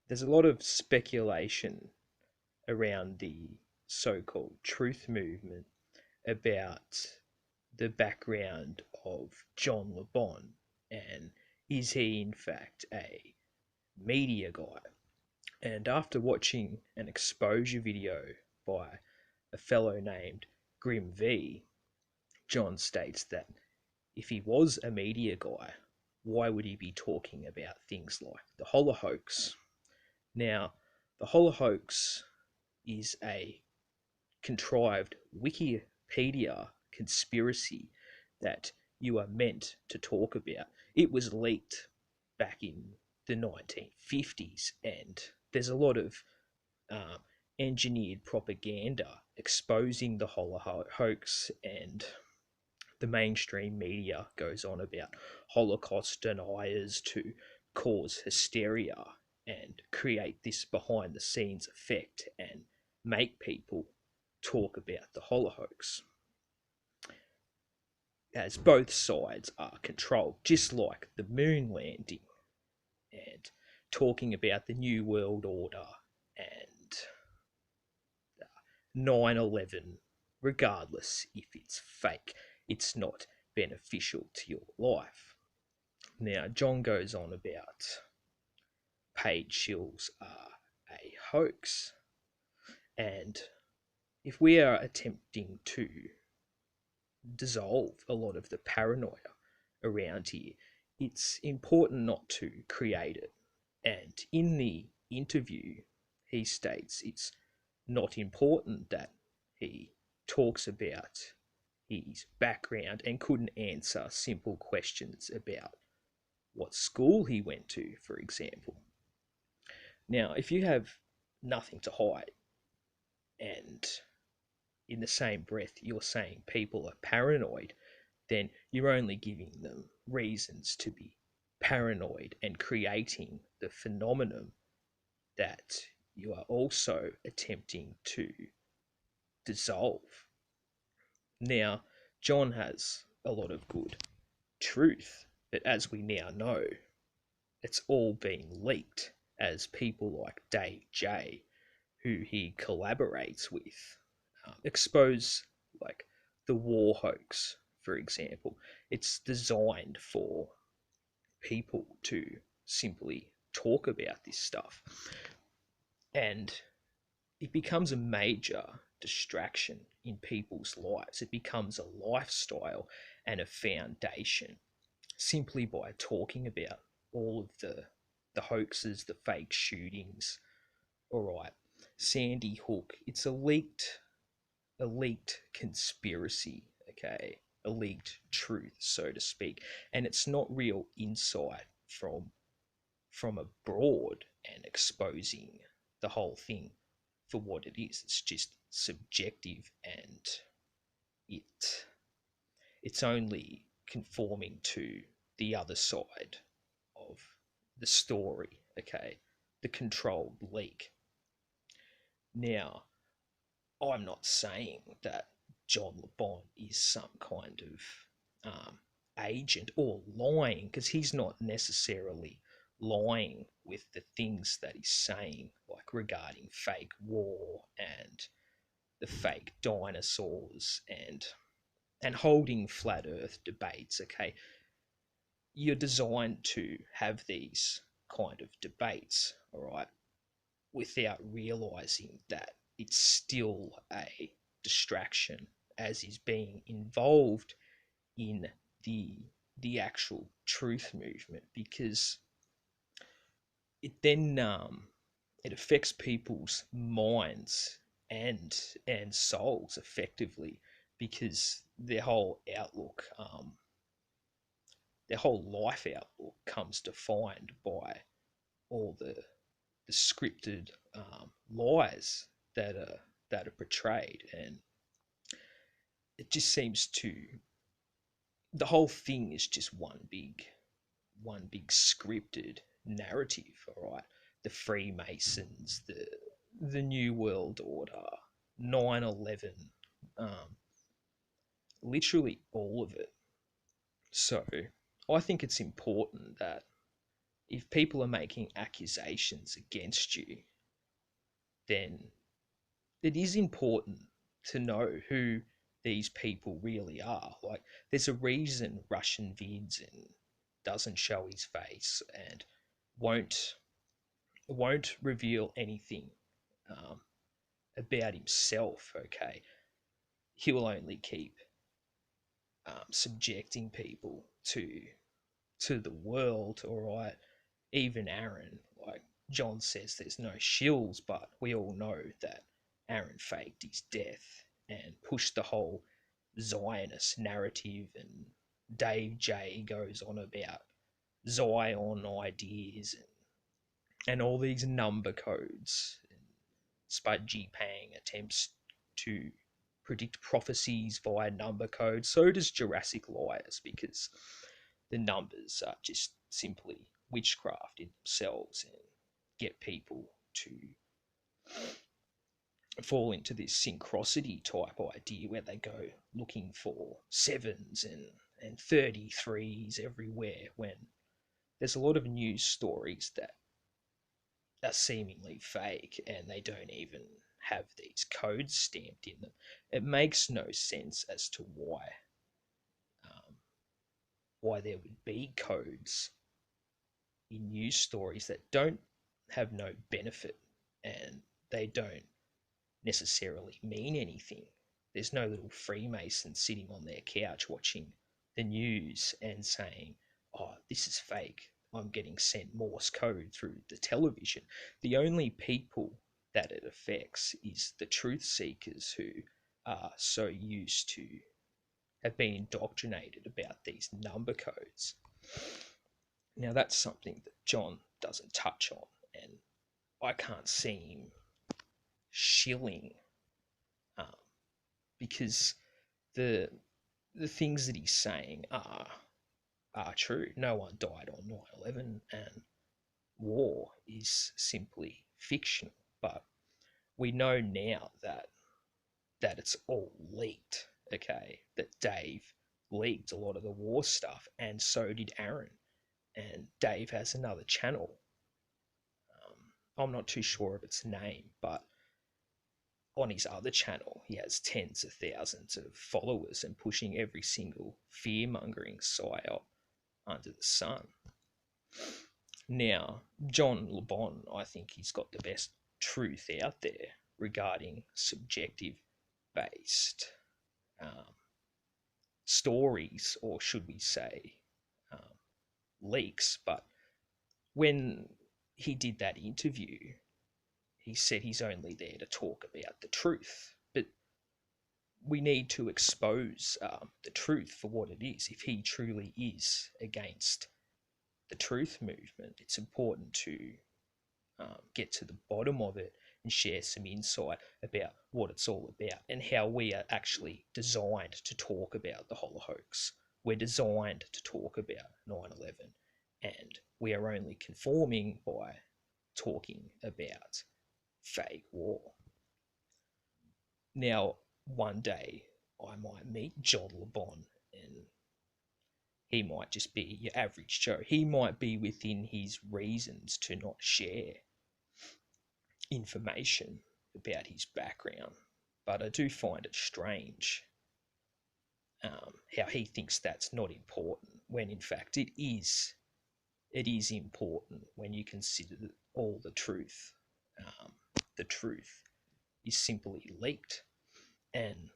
there's a lot of speculation around the so-called truth movement about the background of John LeBon, and is he in fact a media guy? And after watching an exposure video by a fellow named Grim V, John states that if he was a media guy, why would he be talking about things like the Holohoax? Now, the Holohoax is a contrived Wikipedia conspiracy that you are meant to talk about. It was leaked back in the 1950s, and there's a lot of um, engineered propaganda exposing the Holocaust, and the mainstream media goes on about Holocaust deniers to cause hysteria and create this behind the scenes effect and make people talk about the Holocaust, as both sides are controlled, just like the moon landing and talking about the New World Order and 9/11. Regardless if it's fake, it's not beneficial to your life. Now, John goes on about paid shills are a hoax, and if we are attempting to dissolve a lot of the paranoia around here, it's important not to create it. And in the interview, he states it's not important that he talks about his background and couldn't answer simple questions about what school he went to, for example. Now, if you have nothing to hide, and in the same breath you're saying people are paranoid, then you're only giving them reasons to be paranoid and creating the phenomenon that you are also attempting to dissolve. Now, John has a lot of good truth, but as we now know, it's all being leaked as people like Dave J, who he collaborates with, expose like the war hoax, for example. It's designed for people to simply talk about this stuff, and it becomes a major distraction in people's lives. It becomes a lifestyle and a foundation simply by talking about all of the hoaxes, the fake shootings. All right, Sandy Hook. It's a leaked conspiracy. Okay, a leaked truth, so to speak, and it's not real insight from abroad and exposing the whole thing for what it is. It's just subjective, and it it's only conforming to the other side of the story, okay? The controlled leak. Now, I'm not saying that John LeBon is some kind of agent or lying, because he's not necessarily lying with the things that he's saying, like regarding fake war and the fake dinosaurs and holding flat earth debates. Okay, you're designed to have these kind of debates, all right, without realizing that it's still a distraction, as is being involved in the the actual truth movement, because it then it affects people's minds and souls effectively, because their whole life outlook comes defined by all the scripted lies that are portrayed, and it just seems to the whole thing is just one big scripted narrative. All right, the Freemasons, the New World Order, 9/11, um, literally all of it. So I think it's important that if people are making accusations against you, then it is important to know who these people really are. Like, there's a reason Russian Vids doesn't show his face and won't reveal anything um, about himself. Okay, he will only keep subjecting people to the world. All right, even Aaron, like John says, there's no shills, but we all know that Aaron faked his death and pushed the whole Zionist narrative, and Dave J goes on about Zion ideas and all these number codes. And Spud G Pang attempts to predict prophecies via number codes. So does Jurassic Liars, because the numbers are just simply witchcraft in themselves and get people to fall into this synchronicity type idea where they go looking for sevens and 33s everywhere, when there's a lot of news stories that are seemingly fake and they don't even have these codes stamped in them. It makes no sense as to why there would be codes in news stories that don't have no benefit, and they don't necessarily mean anything. There's no little Freemason sitting on their couch watching the news and saying, "Oh, this is fake. I'm getting sent Morse code through the television." The only people that it affects is the truth seekers, who are so used to have been indoctrinated about these number codes. Now, that's something that John doesn't touch on, and I can't see him shilling, um, because the things that he's saying are true. No one died on 9/11, and war is simply fiction. But we know now that it's all leaked. Okay, that Dave leaked a lot of the war stuff, and so did Aaron. And Dave has another channel. I'm not too sure of its name, but on his other channel, he has tens of thousands of followers and pushing every single fear-mongering psyop under the sun. Now, John LeBon, I think he's got the best truth out there regarding subjective-based stories, or should we say um, leaks. But when he did that interview, he said he's only there to talk about the truth. But we need to expose the truth for what it is. If he truly is against the truth movement, it's important to get to the bottom of it and share some insight about what it's all about and how we are actually designed to talk about the Holocaust. We're designed to talk about 9/11, and we are only conforming by talking about fake war. Now, one day I might meet John LeBon, and he might just be your average Joe. He might be within his reasons to not share information about his background, but I do find it strange how he thinks that's not important, when in fact it is. It is important when you consider all the truth. The truth is simply leaked, and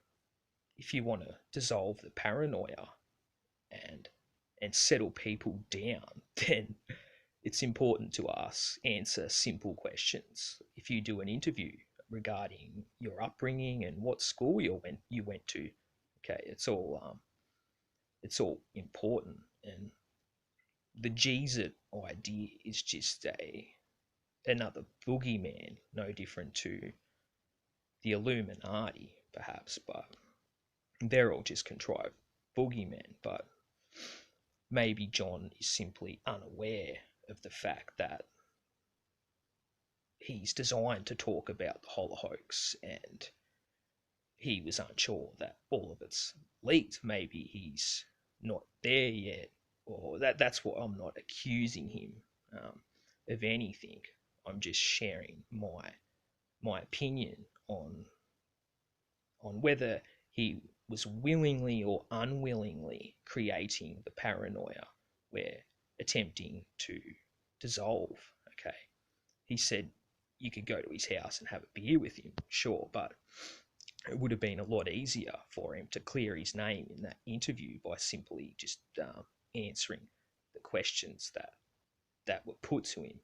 if you want to dissolve the paranoia and settle people down, then it's important to answer simple questions. If you do an interview regarding your upbringing and what school you went to, okay, it's all important. And the Jesus idea is just another boogeyman, no different to the Illuminati, perhaps, but they're all just contrived boogeymen. But maybe John is simply unaware of the fact that he's designed to talk about the Holocaust, and he was unsure that all of it's leaked. Maybe he's not there yet, or that's what I'm not accusing him of anything. I'm just sharing my opinion on whether he was willingly or unwillingly creating the paranoia we're attempting to dissolve. Okay, he said you could go to his house and have a beer with him, sure, but it would have been a lot easier for him to clear his name in that interview by simply just answering the questions that were put to him